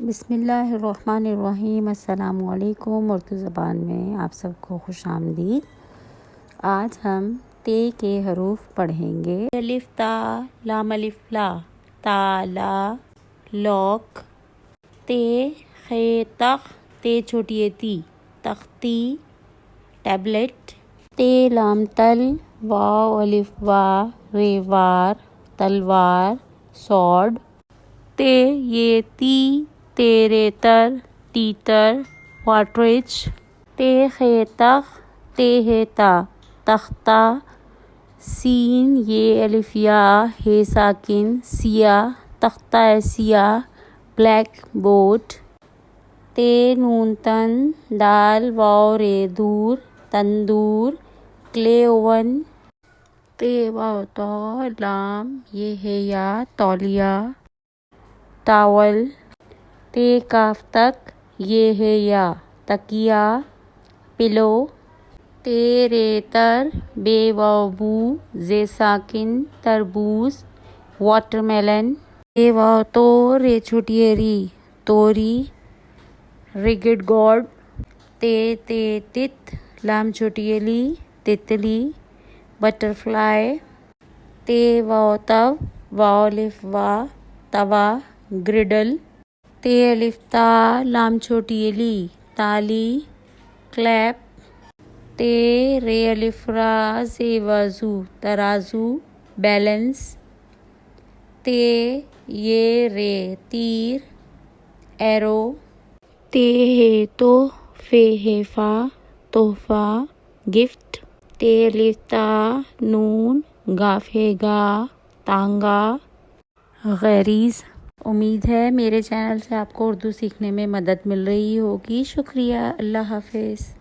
بسم اللہ الرحمن الرحیم۔ السلام علیکم۔ اردو زبان میں آپ سب کو خوش آمدید۔ آج ہم تے کے حروف پڑھیں گے۔ الف تا، لام الف لا، تا لا، لوک، تے خے تخ، تے چھوٹی تی، تختی، ٹیبلٹ، تے لام تل، واو الف وا، رے وار، تلوار، سوڈ، تے یہ تی، تیرے تر، تیتر، واٹرچ، تے خے تخ، تے ہے تا، تختہ، سین یہ الف یا، ہے ساکن، سیاہ، تختہ سیاہ، بلیک بورڈ، تے نون تن، دال واو رے دور، تندور، کلے اوون، تے واو تو، لام یہ ہے یا، تولیہ، ٹاول، تے کاف تک، یہ ہے یا، تکیہ، پلو، تے رے تر، بے واو بو، زے ساکن، تربوز، واٹر میلن، تے واو تو، رے چھوٹی ری، توری، ریگڈ گوڈ، تے تت، لام چھوٹی لی، تتلی، بٹر فلائی، تے واو تو، واو الف وا، توا، گریڈل، تے الف تا، لام چھوٹی لی، تالی، کلیپ، تے رے الف را، زے وازو، ترازو، بیلنس، تے یہ رے، تیر، ایرو، تے ہے تو، فے ہے فا، تحفہ، گفٹ، تے الف تا، نون، گاف ہے گا، تانگا، غریز۔ امید ہے میرے چینل سے آپ کو اردو سیکھنے میں مدد مل رہی ہوگی۔ شکریہ۔ اللہ حافظ۔